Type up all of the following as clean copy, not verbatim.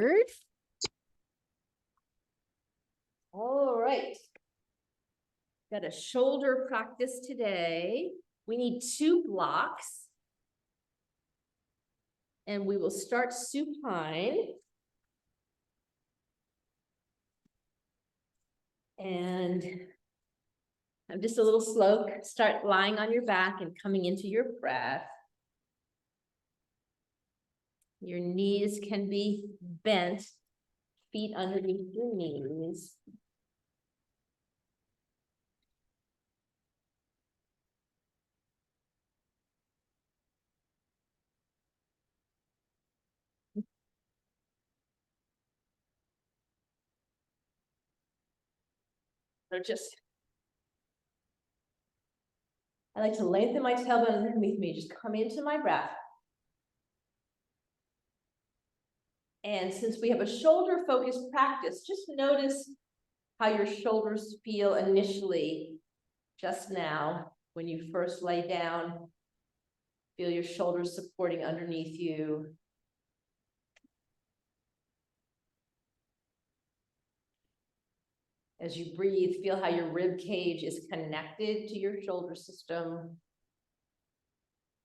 forward. All right. Got a shoulder practice today. We need 2 blocks. And we will start supine. And I'm just a little slow. Start lying on your back and coming into your breath. Your knees can be bent, feet underneath your knees. So I like to lengthen my tailbone underneath me, just come into my breath. And since we have a shoulder focused practice, just notice how your shoulders feel initially, just now, when you first lay down. Feel your shoulders supporting underneath you. As you breathe, feel how your rib cage is connected to your shoulder system.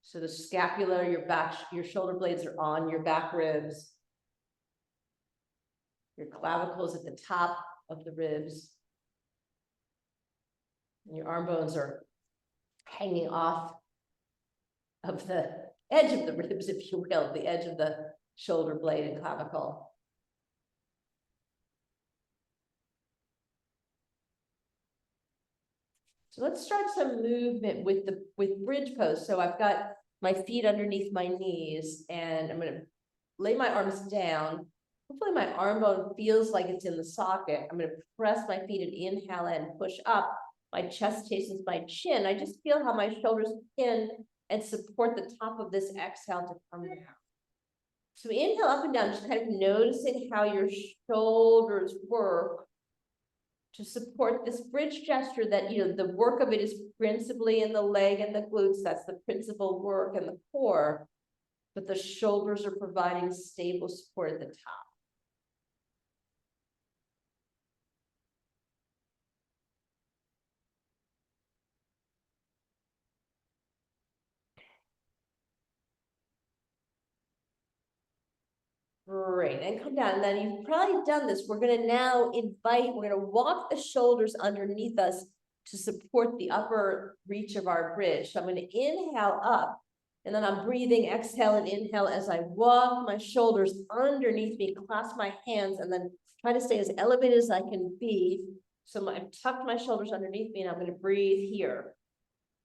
So the scapula, your shoulder blades are on your back ribs. Your clavicles at the top of the ribs. And your arm bones are hanging off of the edge of the ribs, if you will, the edge of the shoulder blade and clavicle. So let's start some movement with bridge pose. So I've got my feet underneath my knees and I'm going to lay my arms down. Hopefully my arm bone feels like it's in the socket. I'm going to press my feet and inhale and push up. My chest chases my chin. I just feel how my shoulders pin and support the top of this exhale to come down. So inhale up and down, just kind of noticing how your shoulders work to support this bridge gesture that, the work of it is principally in the leg and the glutes. That's the principal work and the core, but the shoulders are providing stable support at the top. Great, and come down. And then you've probably done this. We're going to walk the shoulders underneath us to support the upper reach of our bridge. So I'm going to inhale up, and then I'm breathing, exhale and inhale as I walk my shoulders underneath me, clasp my hands, and then try to stay as elevated as I can be. So I've tucked my shoulders underneath me, and I'm going to breathe here.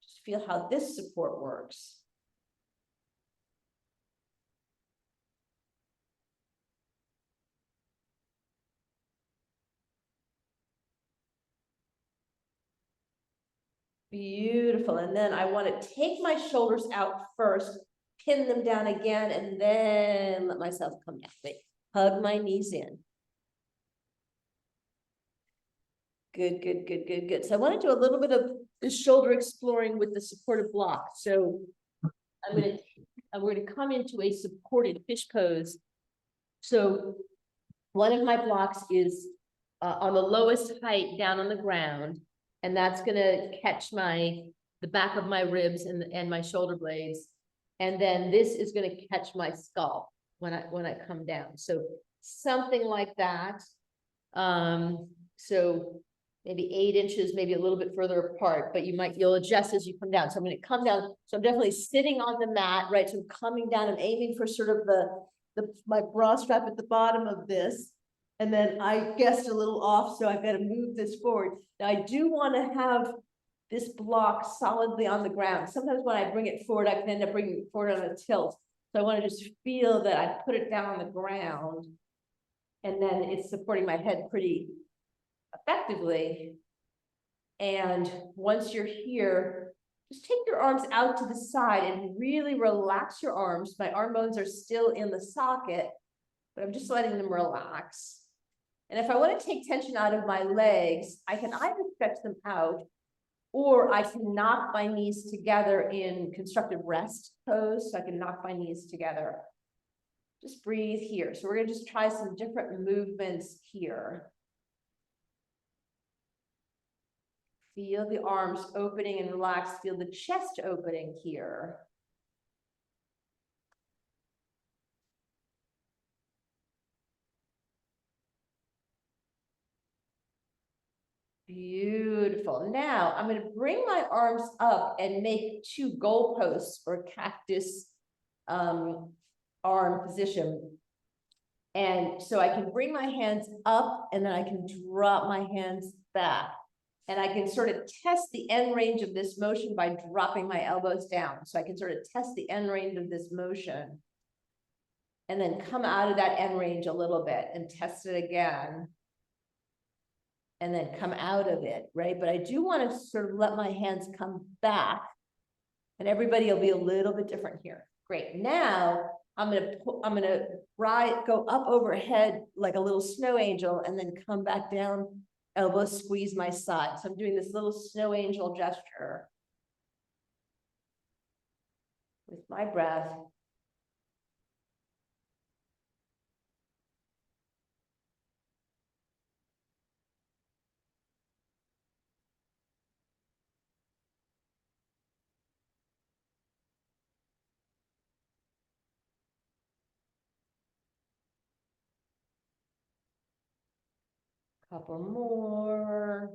Just feel how this support works. Beautiful. And then I want to take my shoulders out first, pin them down again, and then let myself come down. Hug my knees in. Good, good, good, good, good. So I want to do a little bit of the shoulder exploring with the supported block. So I'm going to come into a supported fish pose. So one of my blocks is on the lowest height down on the ground. And that's going to catch the back of my ribs and my shoulder blades. And then this is going to catch my skull when I come down. So something like that. So maybe 8 inches, maybe a little bit further apart, but you'll adjust as you come down. So I'm going to come down. So I'm definitely sitting on the mat, right? So I'm coming down and aiming for sort of my bra strap at the bottom of this. And then I guessed a little off, so I've got to move this forward. Now I do want to have this block solidly on the ground. Sometimes when I bring it forward, I can end up bringing it forward on a tilt. So I want to just feel that I put it down on the ground, and then it's supporting my head pretty effectively. And once you're here, just take your arms out to the side and really relax your arms. My arm bones are still in the socket, but I'm just letting them relax. And if I want to take tension out of my legs, I can either stretch them out, or I can knock my knees together in constructive rest pose. So I can knock my knees together. Just breathe here. So we're gonna just try some different movements here. Feel the arms opening and relax. Feel the chest opening here. Beautiful. Now I'm going to bring my arms up and make two goalposts or cactus arm position. And so I can bring my hands up and then I can drop my hands back. And I can sort of test the end range of this motion by dropping my elbows down. So I can sort of test the end range of this motion. And then come out of that end range a little bit and test it again. And then come out of it, right? But I do want to sort of let my hands come back. And everybody will be a little bit different here. Great. Now I'm gonna go up overhead like a little snow angel and then come back down, elbow squeeze my side. So I'm doing this little snow angel gesture with my breath. Couple more.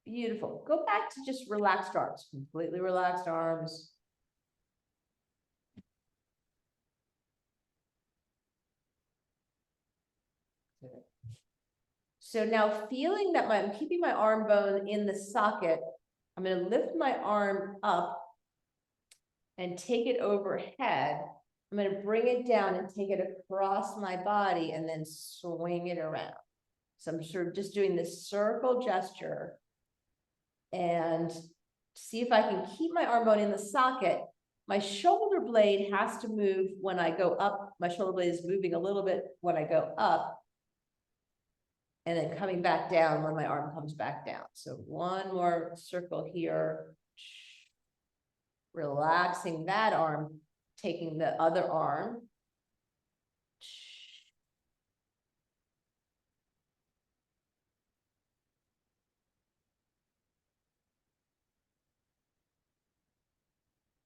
Beautiful. Go back to just relaxed arms, completely relaxed arms. So now feeling that I'm keeping my arm bone in the socket, I'm going to lift my arm up and take it overhead. I'm going to bring it down and take it across my body and then swing it around. So I'm sort of just doing this circle gesture and see if I can keep my arm bone in the socket. My shoulder blade has to move when I go up. My shoulder blade is moving a little bit when I go up. And then coming back down when my arm comes back down. So one more circle here. Relaxing that arm, taking the other arm.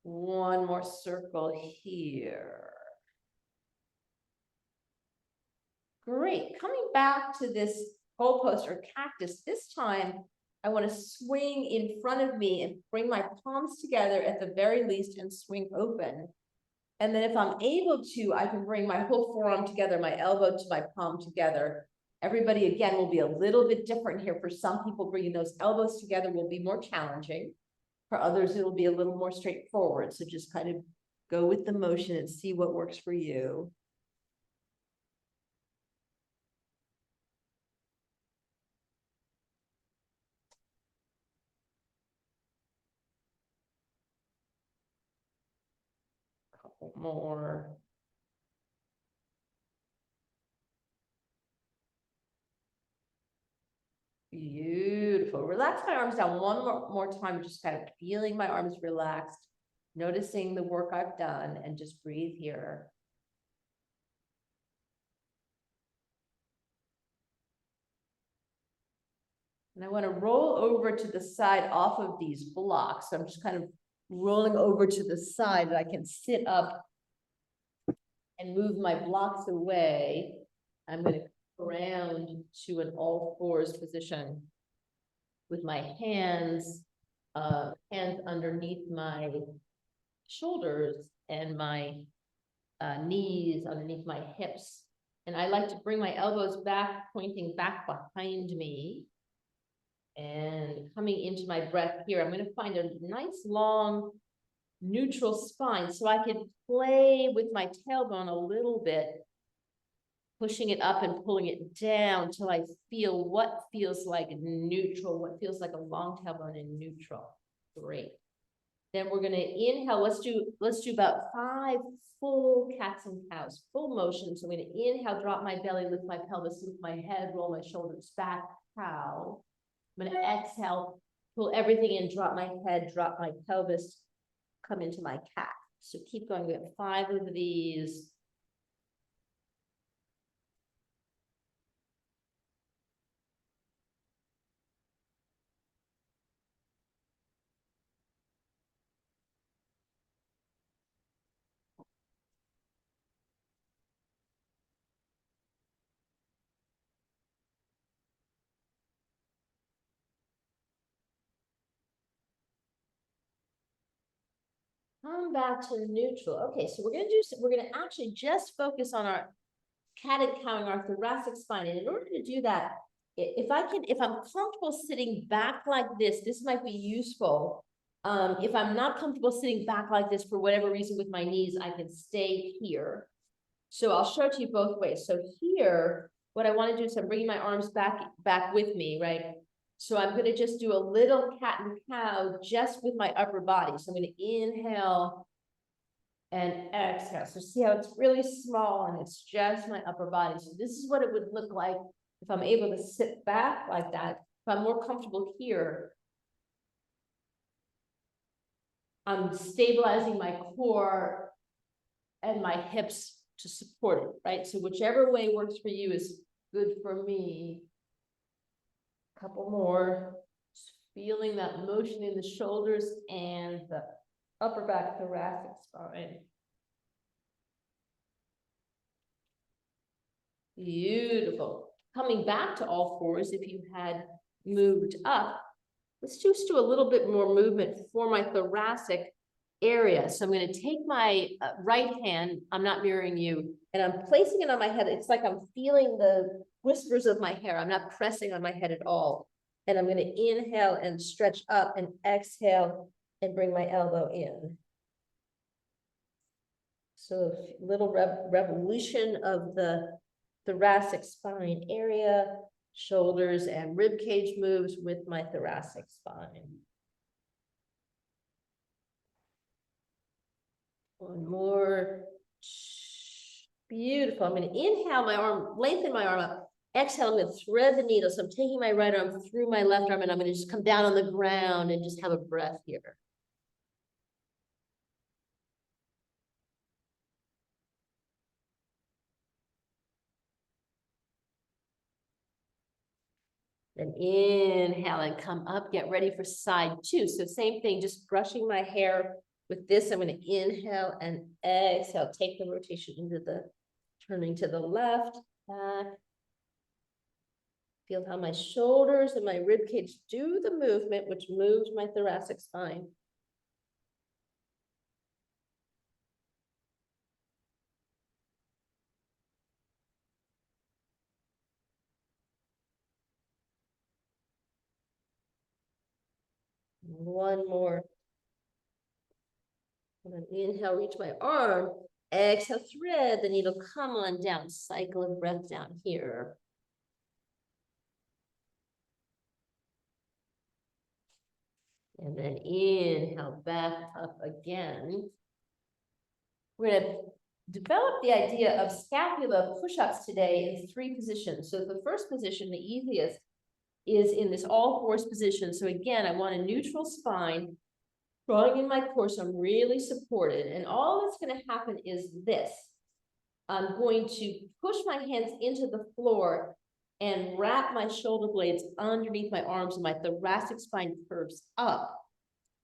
One more circle here. Great. Coming back to this goalpost or cactus, this time I want to swing in front of me and bring my palms together at the very least and swing open. And then if I'm able to, I can bring my whole forearm together, my elbow to my palm together. Everybody, again, will be a little bit different here. For some people, bringing those elbows together will be more challenging. For others, it'll be a little more straightforward. So just kind of go with the motion and see what works for you. Couple more. Beautiful. Relax my arms down one more time, just kind of feeling my arms relaxed, noticing the work I've done, and just breathe here. And I want to roll over to the side off of these blocks. So I'm just kind of rolling over to the side that I can sit up and move my blocks away. I'm going to come around to an all fours position with my hands underneath my shoulders and my knees underneath my hips. And I like to bring my elbows back, pointing back behind me. And coming into my breath here, I'm going to find a nice long neutral spine so I can play with my tailbone a little bit, pushing it up and pulling it down till I feel what feels like neutral, what feels like a long tailbone in neutral. Great. Then we're going to inhale. Let's do about 5 full cats and cows, full motion. So I'm going to inhale, drop my belly, lift my pelvis, lift my head, roll my shoulders back, cow. I'm going to exhale, pull everything in, drop my head, drop my pelvis, come into my cat. So keep going. We have 5 of these. Come back to neutral. Okay, so we're gonna actually just focus on our cat-cowing, our thoracic spine. And in order to do that, if I'm comfortable sitting back like this might be useful. If I'm not comfortable sitting back like this for whatever reason with my knees, I can stay here. So I'll show it to you both ways. So here, what I want to do is I'm bringing my arms back with me, right? So I'm going to just do a little cat and cow just with my upper body. So I'm going to inhale and exhale. So see how it's really small and it's just my upper body. So this is what it would look like if I'm able to sit back like that. If I'm more comfortable here, I'm stabilizing my core and my hips to support it, right? So whichever way works for you is good for me. Couple more. Just feeling that motion in the shoulders and the upper back thoracic spine. Beautiful. Coming back to all fours, if you had moved up, let's just do a little bit more movement for my thoracic area. So I'm going to take my right hand, I'm not mirroring you, and I'm placing it on my head. It's like I'm feeling the whiskers of my hair. I'm not pressing on my head at all. And I'm going to inhale and stretch up and exhale and bring my elbow in. So a little revolution of the thoracic spine area, shoulders and rib cage moves with my thoracic spine. One more. Beautiful. I'm going to inhale my arm, lengthen my arm up. Exhale, I'm going to thread the needle. So I'm taking my right arm through my left arm, and I'm going to just come down on the ground and just have a breath here. Then inhale and come up, get ready for side 2. So same thing, just brushing my hair with this. I'm going to inhale and exhale, take the rotation into the, turning to the left, back. Feel how my shoulders and my rib cage do the movement, which moves my thoracic spine. One more. And then inhale, reach my arm. Exhale, thread the needle, come on down. Cycle of breath down here. And then inhale, back up again. We're going to develop the idea of scapula push-ups today in 3 positions. So the first position, the easiest, is in this all fours position. So again, I want a neutral spine, drawing in my core, so I'm really supported. And all that's going to happen is this. I'm going to push my hands into the floor and wrap my shoulder blades underneath my arms, and my thoracic spine curves up.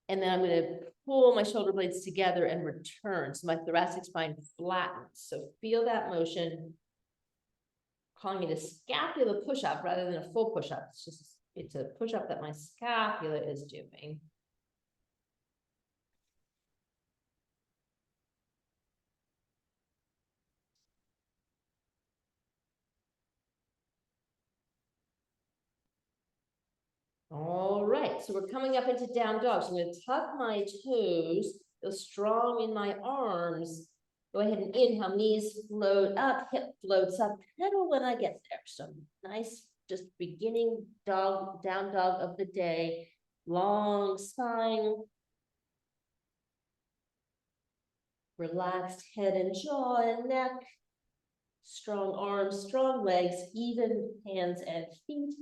And then I'm going to pull my shoulder blades together and return. So my thoracic spine flattens. So feel that motion. Calling it a scapula push-up rather than a full push-up. It's a push-up that my scapula is doing. All right, so we're coming up into down dog. So I'm going to tuck my toes, feel strong in my arms. Go ahead and inhale, knees float up, hip floats up, pedal when I get there. So nice, just beginning dog, down dog of the day. Long spine. Relaxed head and jaw and neck. Strong arms, strong legs, even hands and feet.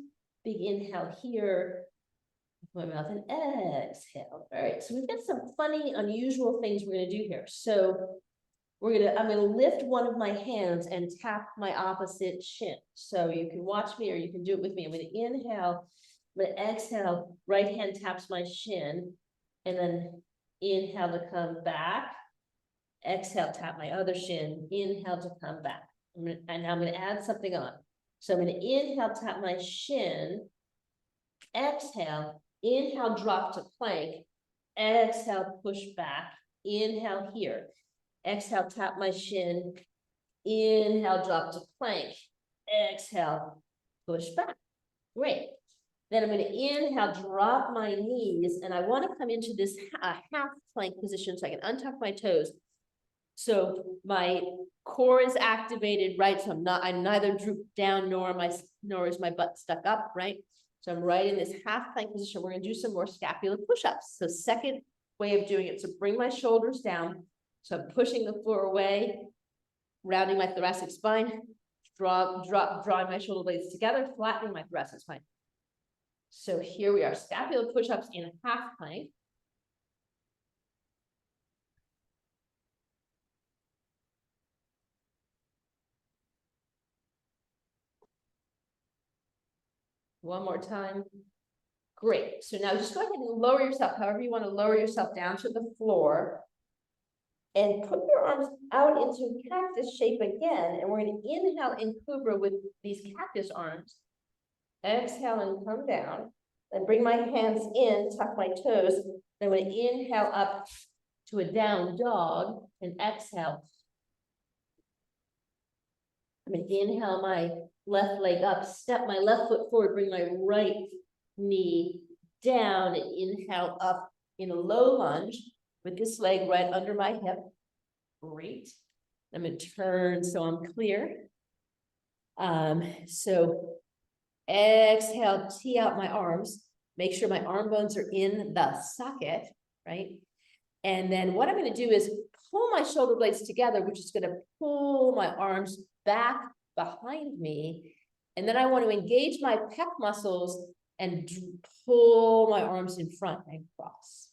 Big inhale here. my mouth and exhale. All right, so we've got some funny, unusual things we're gonna do here. So I'm gonna lift one of my hands and tap my opposite shin. So you can watch me or you can do it with me. I'm gonna inhale, I'm gonna exhale, right hand taps my shin, and then inhale to come back. Exhale, tap my other shin, inhale to come back. And now I'm gonna add something on. So I'm gonna inhale, tap my shin, exhale, inhale, drop to plank, exhale, push back, inhale here. Exhale, tap my shin, inhale, drop to plank, exhale, push back. Great. Then I'm going to inhale, drop my knees, and I want to come into this half plank position so I can untuck my toes. So my core is activated, right? So I'm neither drooped down nor is my butt stuck up, right? So I'm right in this half plank position. We're going to do some more scapular push-ups. So second way of doing it. So bring my shoulders down. So I'm pushing the floor away, rounding my thoracic spine, drawing my shoulder blades together, flattening my thoracic spine. So here we are, scapular push-ups in a half plank. One more time. Great. So now just go ahead and lower yourself, however you want to lower yourself down to the floor. And put your arms out into cactus shape again. And we're going to inhale in cobra with these cactus arms. Exhale and come down. Then bring my hands in, tuck my toes. Then I'm going to inhale up to a down dog and exhale. I'm going to inhale my left leg up, step my left foot forward, bring my right knee down and inhale up in a low lunge with this leg right under my hip. Great. I'm going to turn so I'm clear. So exhale, tee out my arms. Make sure my arm bones are in the socket, right? And then what I'm going to do is pull my shoulder blades together, which is going to pull my arms back behind me. And then I want to engage my pec muscles and pull my arms in front and cross.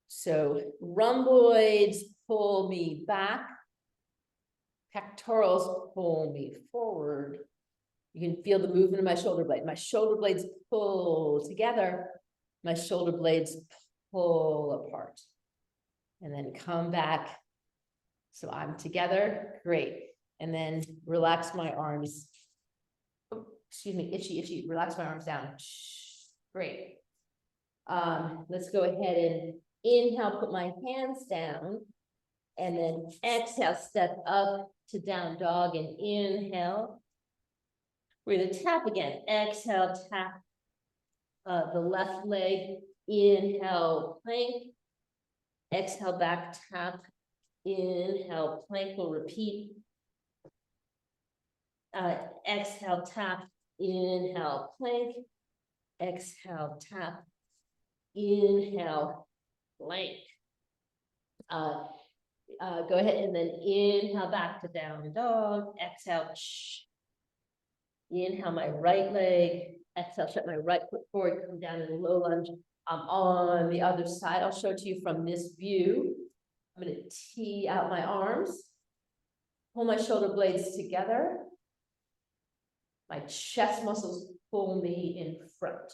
So rhomboids pull me back. Pectorals pull me forward. You can feel the movement of my shoulder blade. My shoulder blades pull together. My shoulder blades pull apart. And then come back. So I'm together. Great. And then relax my arms. Oh, excuse me, itchy. Relax my arms down. Great. Let's go ahead and inhale, put my hands down. And then exhale, step up to down dog and inhale. We're going to tap again. Exhale, tap the left leg. Inhale, plank. Exhale, back, tap. Inhale, plank. We'll repeat. Exhale, tap. Inhale, plank. Exhale, tap. Inhale, plank. Go ahead and then inhale back to down dog. Exhale. Inhale my right leg. Exhale, shut my right foot forward. Come down in a low lunge. I'm on the other side. I'll show it to you from this view. I'm going to tee out my arms. Pull my shoulder blades together. My chest muscles pull me in front.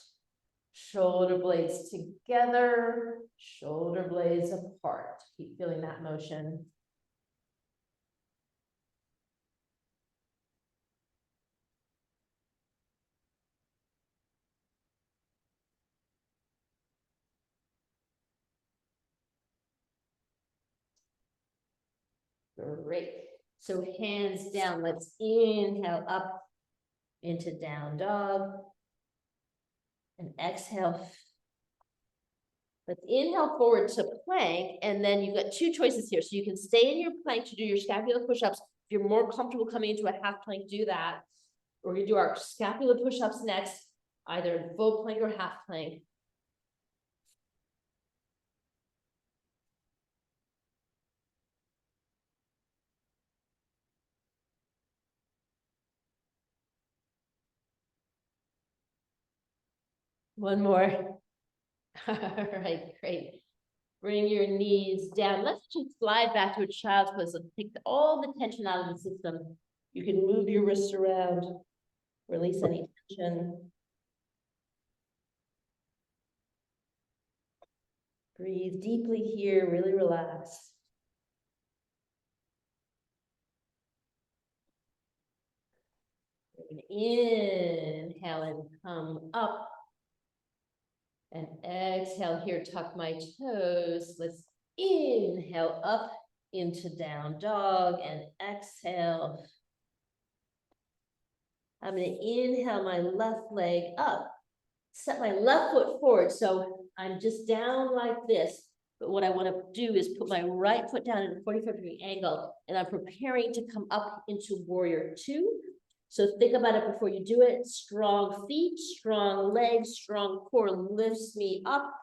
Shoulder blades together, shoulder blades apart. Keep feeling that motion. Great. So hands down. Let's inhale up into down dog. And exhale. Let's inhale forward to plank, and then you've got two choices here. So you can stay in your plank to do your scapular push-ups. If you're more comfortable coming into a half plank, do that. We're going to do our scapular push-ups next, either in full plank or half plank. One more. All right, great. Bring your knees down. Let's just slide back to a child's pose. Let's take all the tension out of the system. You can move your wrists around, release any tension. Breathe deeply here, really relax. Inhale and come up. And exhale here, tuck my toes. Let's inhale up into down dog and exhale. I'm going to inhale my left leg up, set my left foot forward. So I'm just down like this. But what I want to do is put my right foot down at a 45-degree angle, and I'm preparing to come up into warrior two. So think about it before you do it. Strong feet, strong legs, strong core lifts me up.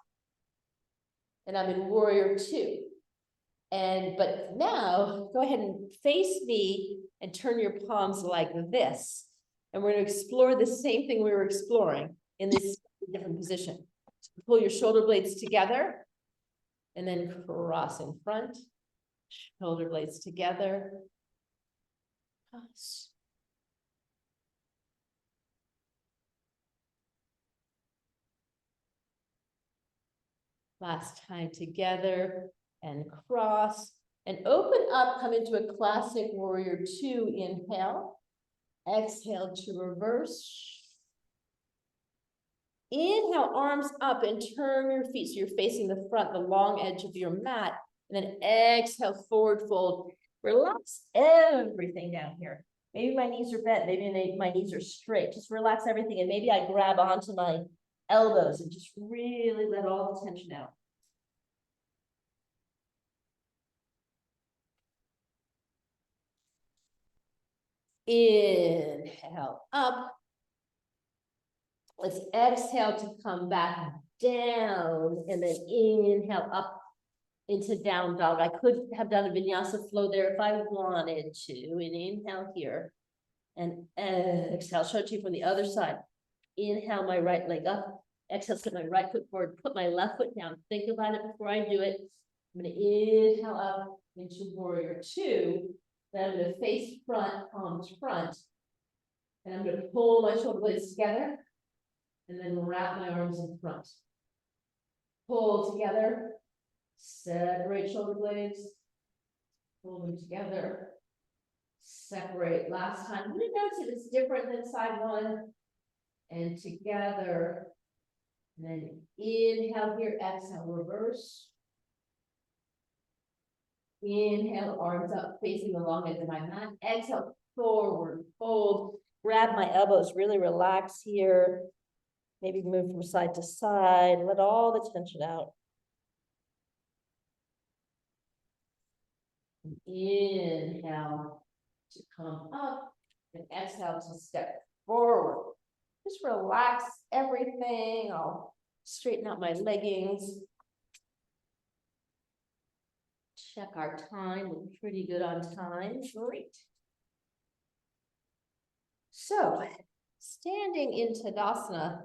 And I'm in warrior two. But now go ahead and face me and turn your palms like this. And we're going to explore the same thing we were exploring in this different position. So pull your shoulder blades together and then cross in front. Shoulder blades together. Cross. Last time together and cross. And open up, come into a classic warrior two. Inhale. Exhale to reverse. Inhale, arms up and turn your feet so you're facing the front, the long edge of your mat. And then exhale, forward fold. Relax everything down here. Maybe my knees are bent, maybe my knees are straight. Just relax everything. And maybe I grab onto my elbows and just really let all the tension out. Inhale up. Let's exhale to come back down and then inhale up into down dog. I could have done a vinyasa flow there if I wanted to. And inhale here and exhale. Show it to you from the other side. Inhale my right leg up. Exhale, set my right foot forward. Put my left foot down. Think about it before I do it. I'm going to inhale up into warrior two. Then I'm going to face front, palms front. And I'm going to pull my shoulder blades together. And then wrap my arms in front. Pull together. Separate shoulder blades. Pull them together. Separate. Last time. I'm going to notice if it's different than side one. And together. And then inhale here. Exhale. Reverse. Inhale. Arms up. Facing the long edge of my mat. Exhale. Forward. Fold. Grab my elbows. Really relax here. Maybe move from side to side. Let all the tension out. Inhale to come up and exhale to step forward. Just relax everything. I'll straighten out my leggings. Check our time. We're pretty good on time. Great. So, standing in Tadasana,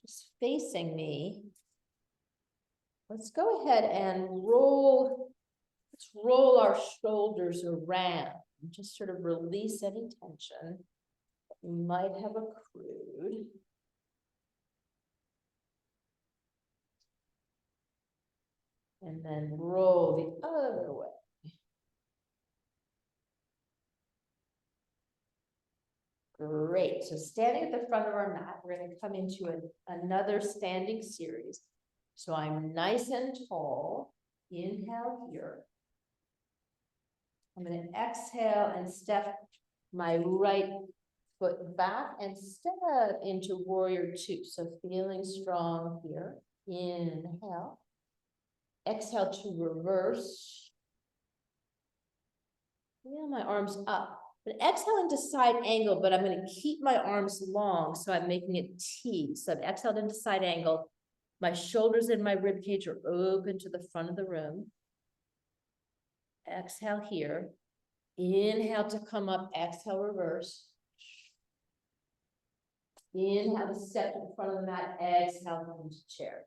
just facing me. Let's go ahead and roll. Let's roll our shoulders around. Just sort of release any tension that you might have accrued. And then roll the other way. Great. So standing at the front of our mat, we're going to come into another standing series. So I'm nice and tall. Inhale here. I'm going to exhale and step my right foot back and step into warrior two. So feeling strong here. Inhale. Exhale to reverse. Feel my arms up. But exhale into side angle, but I'm going to keep my arms long, so I'm making it T. So I've exhaled into side angle. My shoulders and my rib cage are open to the front of the room. Exhale here. Inhale to come up. Exhale, reverse. Inhale to step to the front of the mat. Exhale, come into chair.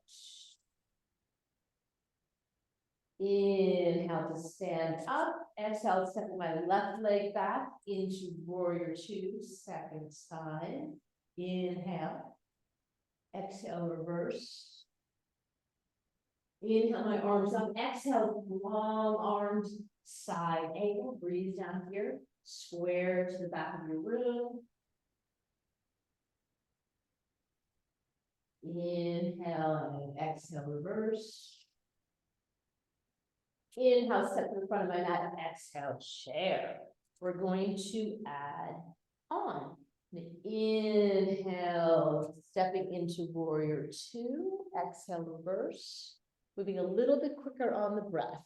Inhale to stand up. Exhale, stepping my left leg back into warrior two, second side. Inhale. Exhale, reverse. Inhale, my arms up. Exhale, long arms, side angle. Breathe down here. Square to the back of your room. Inhale and exhale, reverse. Inhale, step to the front of my mat. Exhale, chair. We're going to add on. Inhale, stepping into warrior two. Exhale, reverse. Moving a little bit quicker on the breath.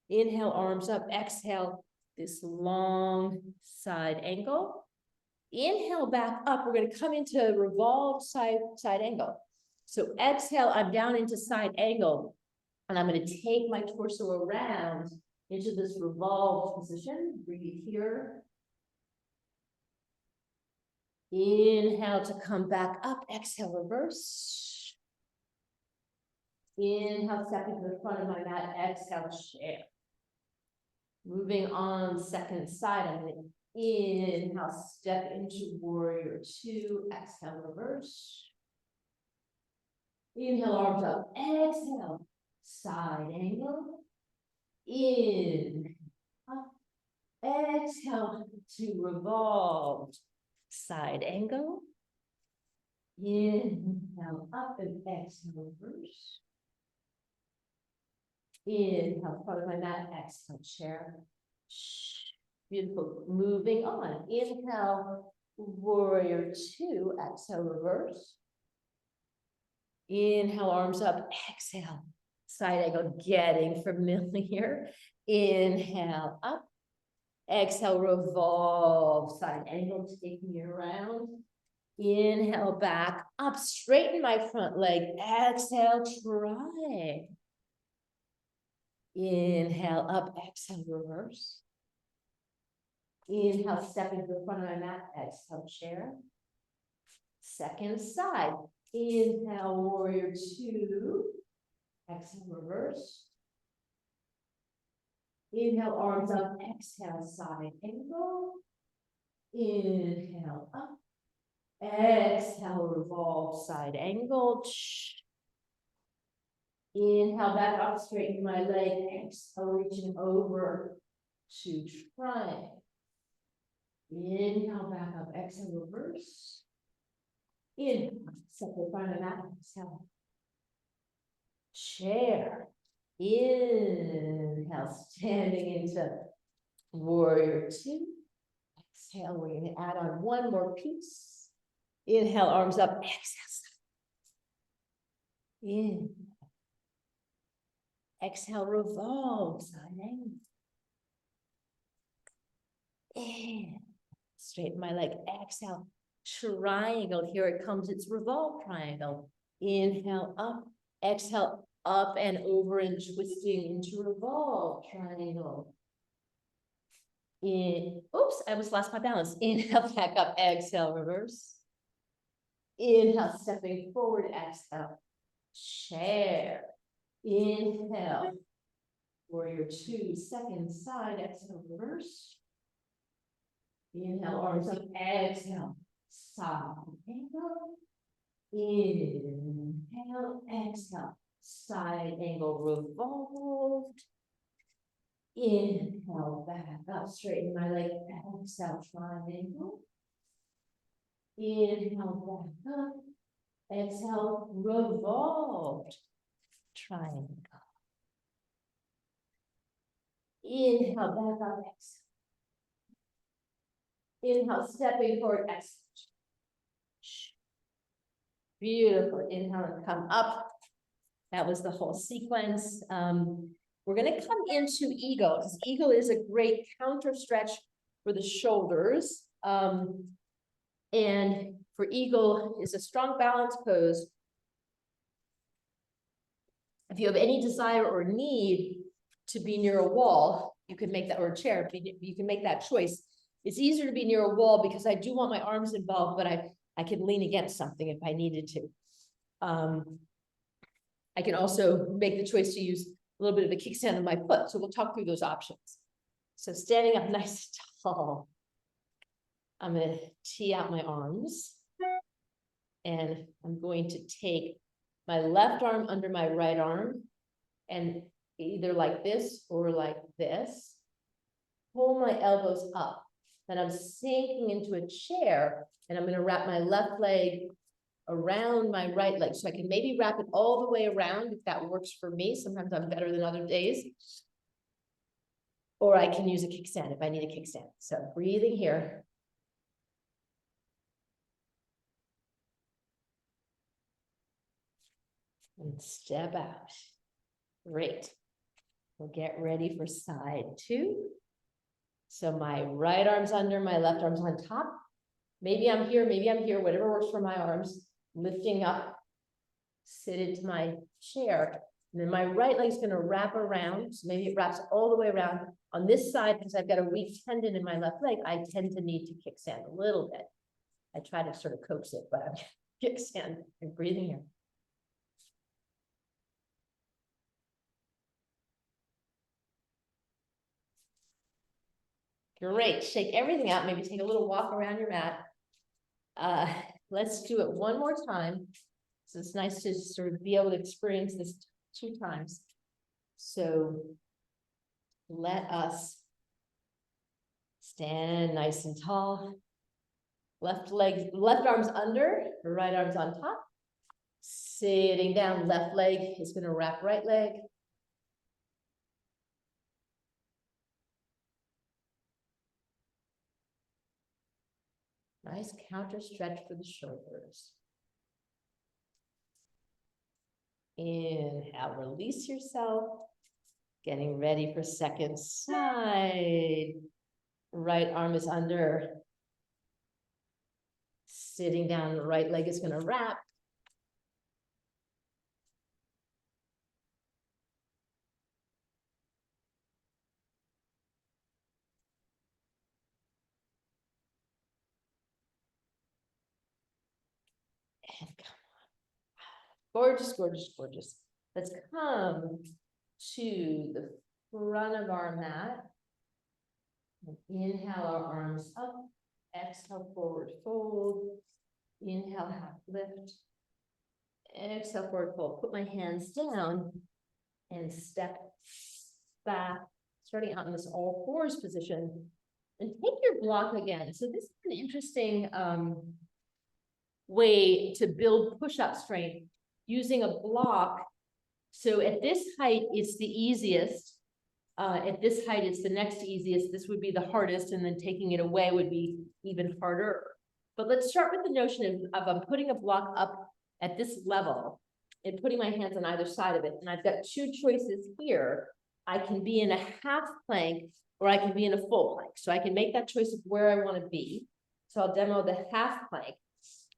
Inhale, arms up. Exhale, this long side angle. Inhale, back up. We're going to come into revolved side angle. So exhale, I'm down into side angle. And I'm going to take my torso around into this revolved position. Breathe here. Inhale to come back up. Exhale, reverse. Inhale, stepping to the front of my mat. Exhale, chair. Moving on, second side. I'm going to inhale, step into warrior two. Exhale, reverse. Inhale, arms up. Exhale, side angle. In, up. Exhale to revolved side angle. Inhale, up and exhale, reverse. Inhale, front of my mat, exhale, chair. Beautiful. Moving on. Inhale, warrior two, exhale, reverse. Inhale, arms up, exhale, side angle, getting familiar. Inhale, up. Exhale, revolve, side angle, taking you around. Inhale, back up, straighten my front leg. Exhale, try. Inhale, up, exhale, reverse. Inhale, stepping to the front of my mat. Exhale, chair. Second side. Inhale, warrior two. Exhale, reverse. Inhale, arms up. Exhale, side angle. Inhale, up. Exhale, revolve, side angle. Inhale, back up, straighten my leg. Exhale, reaching over to triangle. Inhale, back up. Exhale, reverse. Inhale, step the front of the mat. Exhale. Chair. Inhale, standing into warrior two. Exhale, we're going to add on one more piece. Inhale, arms up. Exhale. In. Exhale, revolve, side angle. In. Straighten my leg. Exhale, triangle. Here it comes. It's revolve triangle. Inhale, up. Exhale, up and over and twisting into revolve triangle. In. Oops, I almost lost my balance. Inhale, back up. Exhale, reverse. Inhale, stepping forward. Exhale, chair. Inhale, warrior two, second side. Exhale, reverse. Inhale, arms up. Exhale, side angle. Inhale, exhale, side angle, revolved. Inhale, back up, straighten my leg. Exhale, triangle. Inhale, back up. Exhale, revolved triangle. Inhale, back up, exhale. Inhale, stepping forward, exhale. Beautiful. Inhale and come up. That was the whole sequence. We're going to come into eagle, because eagle is a great counter stretch for the shoulders. And for eagle is a strong balance pose. If you have any desire or need to be near a wall, you can make that, or a chair, you can make that choice. It's easier to be near a wall because I do want my arms involved, but I can lean against something if I needed to. I can also make the choice to use little bit of a kickstand of my foot. So we'll talk through those options. So standing up nice and tall, I'm going to tee out my arms. And I'm going to take my left arm under my right arm and either like this or like this, pull my elbows up. Then I'm sinking into a chair and I'm going to wrap my left leg around my right leg. So I can maybe wrap it all the way around if that works for me. Sometimes I'm better than other days. Or I can use a kickstand if I need a kickstand. So breathing here. And step out. Great. We'll get ready for side two. So my right arm's under, my left arm's on top. Maybe I'm here, whatever works for my arms. Lifting up, sit into my chair. And then my right leg's gonna wrap around. So maybe it wraps all the way around. On this side, because I've got a weak tendon in my left leg, I tend to need to kickstand a little bit. I try to sort of coax it, but I'm kickstand and breathing here. Great, shake everything out, maybe take a little walk around your mat. Let's do it one more time. So it's nice to sort of be able to experience this 2 times. So let us stand nice and tall. Left arm's under, right arm's on top. Sitting down, left leg is going to wrap right leg. Nice counter stretch for the shoulders. Inhale, release yourself. Getting ready for second side. Right arm is under. Sitting down, right leg is going to wrap. And come on. Gorgeous, gorgeous, gorgeous. Let's come to the front of our mat. And inhale our arms up. Exhale, forward fold. Inhale, half lift. Exhale, forward fold. Put my hands down and step back, starting out in this all fours position. And take your block again. So this is an interesting way to build push-up strength using a block. So at this height, it's the easiest. At this height, it's the next easiest. This would be the hardest, and then taking it away would be even harder. But let's start with the notion of I'm putting a block up at this level and putting my hands on either side of it. And I've got 2 choices here. I can be in a half plank or I can be in a full plank. So I can make that choice of where I want to be. So I'll demo the half plank.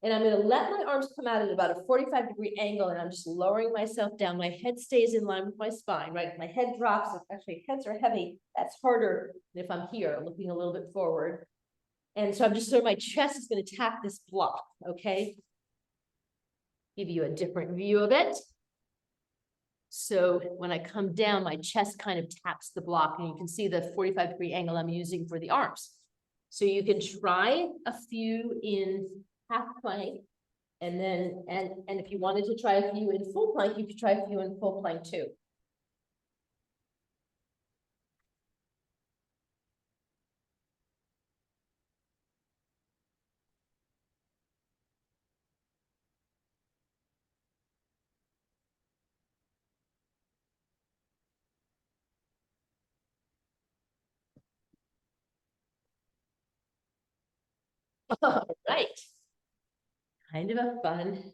And I'm going to let my arms come out at about a 45-degree angle, and I'm just lowering myself down. My head stays in line with my spine, right? If my head drops, actually heads are heavy, that's harder than if I'm here, looking a little bit forward. And so I'm just my chest is going to tap this block, okay? Give you a different view of it. So when I come down, my chest kind of taps the block, and you can see the 45-degree angle I'm using for the arms. So you can try a few in half plank, and then and if you wanted to try a few in full plank, you could try a few in full plank too. All right, kind of a fun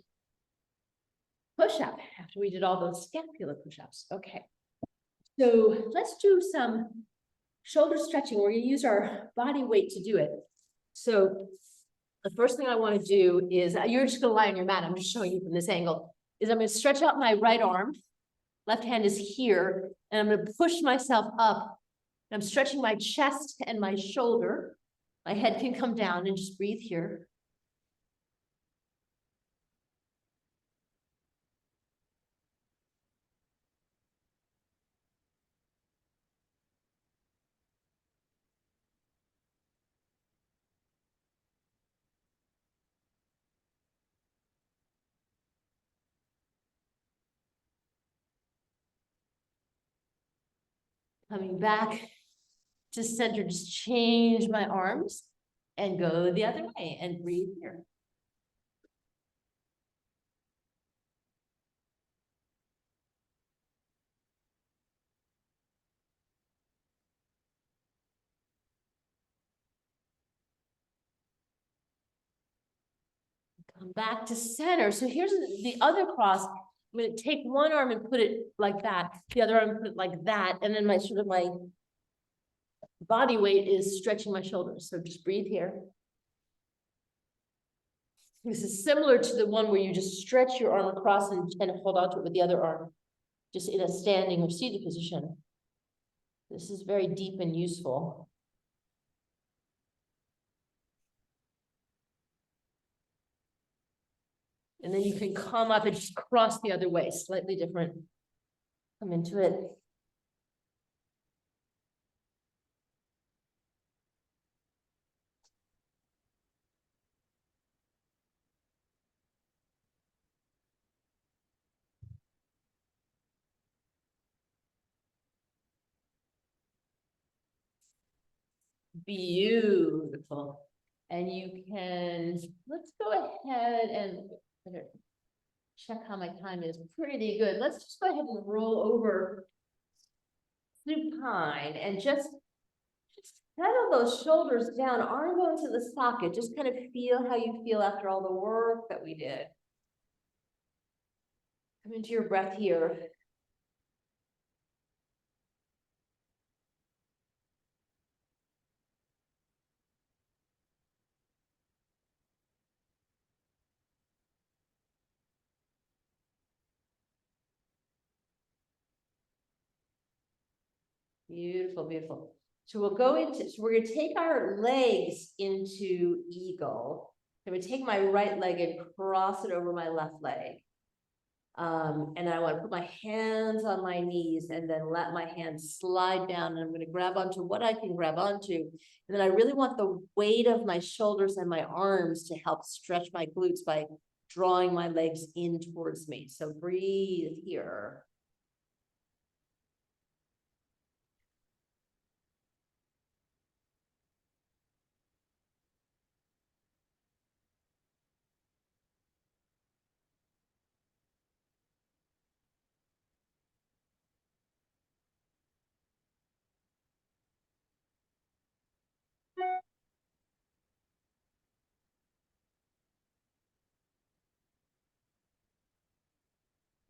push-up after we did all those scapular push-ups. Okay, so let's do some shoulder stretching. We're going to use our body weight to do it. So the first thing I want to do is, you're just going to lie on your mat. I'm just showing you from this angle, is I'm going to stretch out my right arm. Left hand is here, and I'm going to push myself up. I'm stretching my chest and my shoulder. My head can come down, and just breathe here. Coming back to center, just change my arms and go the other way and breathe here. Come back to center. So here's the other cross. I'm going to take one arm and put it like that. The other arm, put it like that. And then my sort of my body weight is stretching my shoulders. So just breathe here. This is similar to the one where you just stretch your arm across and hold on to it with the other arm, just in a standing or seated position. This is very deep and useful. And then you can come up and just cross the other way, slightly different. Come into it. Beautiful. And you can, let's go ahead and check how my time is. Pretty good. Let's just go ahead and roll over supine and just settle those shoulders down, arm going to the socket. Just kind of feel how you feel after all the work that we did. Come into your breath here. Beautiful, beautiful. So we'll go into, so we're going to take our legs into eagle. I'm going to take my right leg and cross it over my left leg. And I want to put my hands on my knees and then let my hands slide down. And I'm going to grab onto what I can grab onto. And then I really want the weight of my shoulders and my arms to help stretch my glutes by drawing my legs in towards me. So breathe here.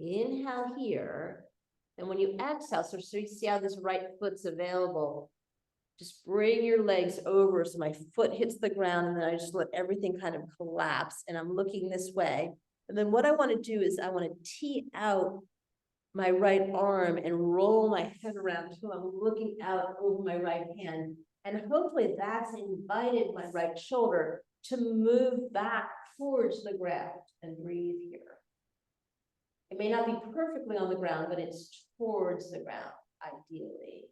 Inhale here. And when you exhale, so you see how this right foot's available, just bring your legs over so my foot hits the ground, and then I just let everything kind of collapse, and I'm looking this way. And then what I want to do is I want to tee out my right arm and roll my head around until I'm looking out over my right hand. And hopefully that's invited my right shoulder to move back towards the ground, and breathe here. It may not be perfectly on the ground, but it's towards the ground, ideally.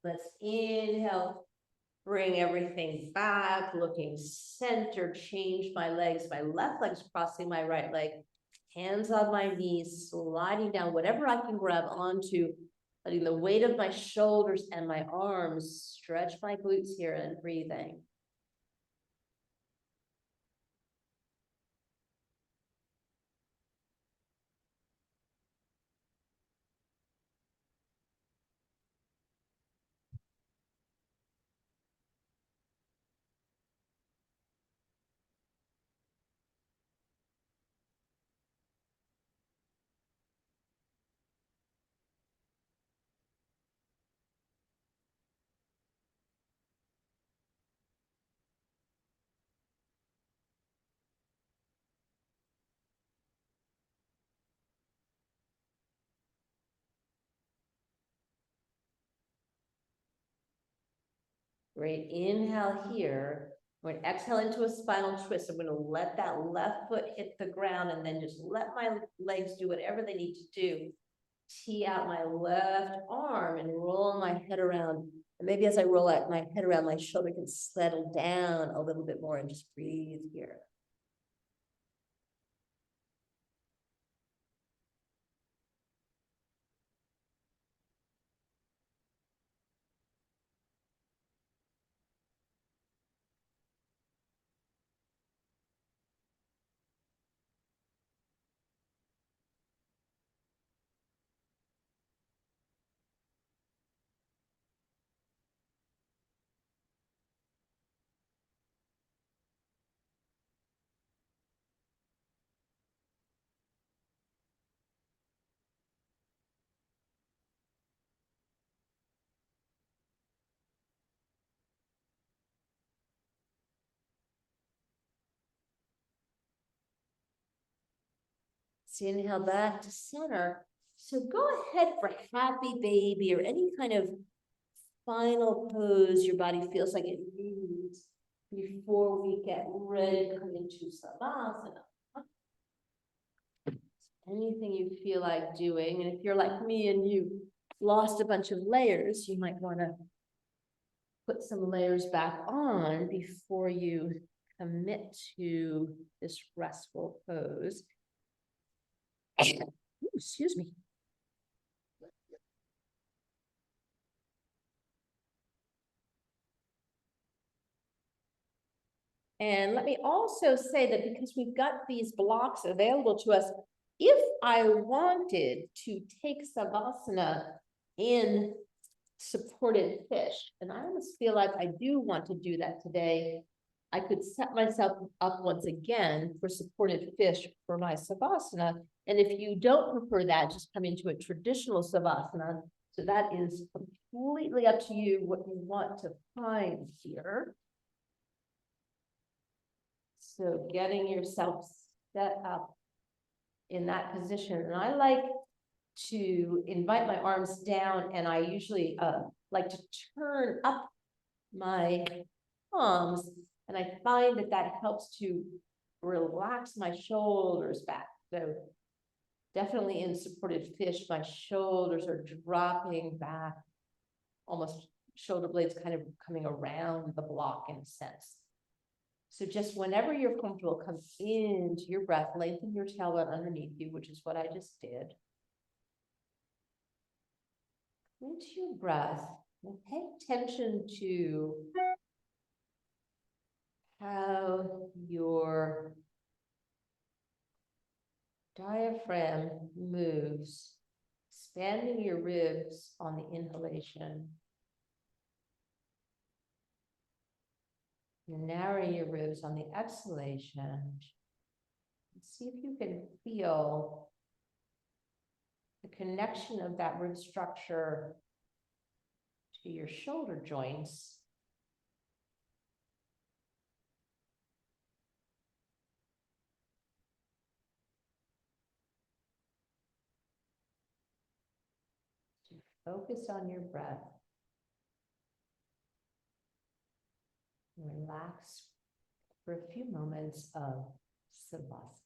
Let's inhale, bring everything back, looking center, change my legs. My left leg's crossing my right leg, hands on my knees, sliding down, whatever I can grab onto, letting the weight of my shoulders and my arms stretch my glutes here, and breathing. Great, inhale here. We're gonna exhale into a spinal twist. I'm gonna let that left foot hit the ground and then just let my legs do whatever they need to do. Tee out my left arm and roll my head around. And maybe as I roll out my head around, my shoulder can settle down a little bit more and just breathe here. So inhale back to center. So go ahead for happy baby or any kind of final pose your body feels like it needs before we get ready to come into Savasana. Anything you feel like doing, and if you're like me and you lost a bunch of layers, you might want to put some layers back on before you commit to this restful pose. Ooh, excuse me. And let me also say that because we've got these blocks available to us, if I wanted to take Savasana in supported fish, and I almost feel like I do want to do that today, I could set myself up once again for supported fish for my Savasana. And if you don't prefer that, just come into a traditional Savasana. So that is completely up to you what you want to find here. So getting yourself set up in that position. And I like to invite my arms down, and I usually like to turn up my palms, and I find that that helps to relax my shoulders back. So definitely in supported fish, my shoulders are dropping back, almost shoulder blades kind of coming around the block in a sense. So just whenever you're comfortable, come into your breath, lengthen your tailbone underneath you, which is what I just did. Into your breath and pay attention to how your diaphragm moves, expanding your ribs on the inhalation. You're narrowing your ribs on the exhalation. See if you can feel the connection of that rib structure to your shoulder joints. Focus on your breath. Relax for a few moments of Savasana.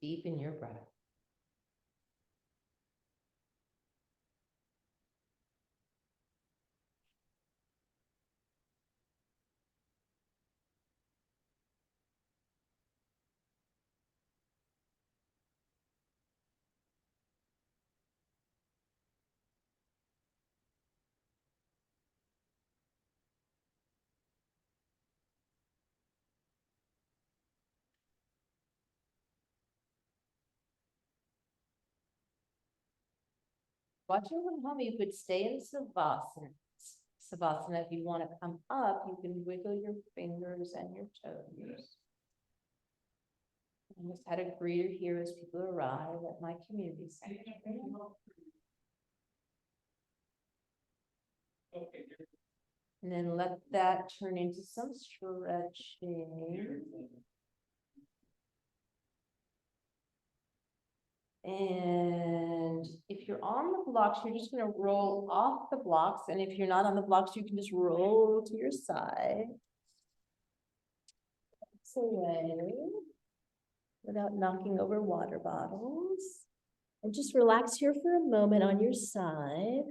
Deepen your breath. Watching from home, you could stay in Savasana. Savasana, if you want to come up, you can wiggle your fingers and your toes. I just had a greeter here as people arrive at my community center. And then let that turn into some stretching. And if you're on the blocks, you're just going to roll off the blocks. And if you're not on the blocks, you can just roll to your side. Away without knocking over water bottles. And just relax here for a moment on your side.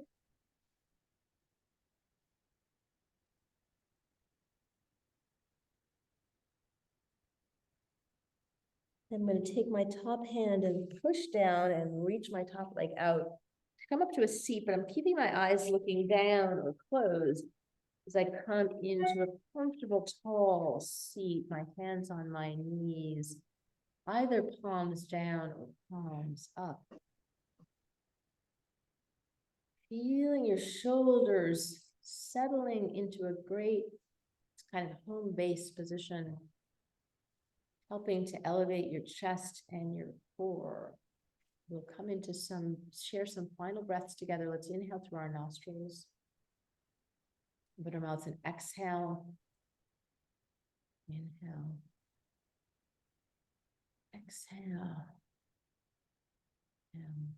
I'm going to take my top hand and push down and reach my top leg out to come up to a seat, but I'm keeping my eyes looking down or closed as I come into a comfortable, tall seat, my hands on my knees, either palms down or palms up. Feeling your shoulders settling into a great kind of home-based position, helping to elevate your chest and your core. We'll come into share some final breaths together. Let's inhale through our nostrils. Open our mouths and exhale. Inhale. Exhale. And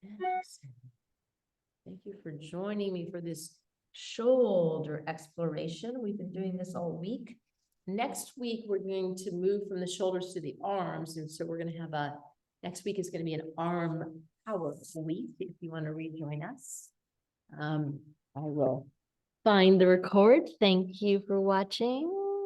exhale. Thank you for joining me for this shoulder exploration. We've been doing this all week. Next week, we're going to move from the shoulders to the arms. And so we're going to have next week is going to be an arm power week. If you want to rejoin us, I will find the record. Thank you for watching.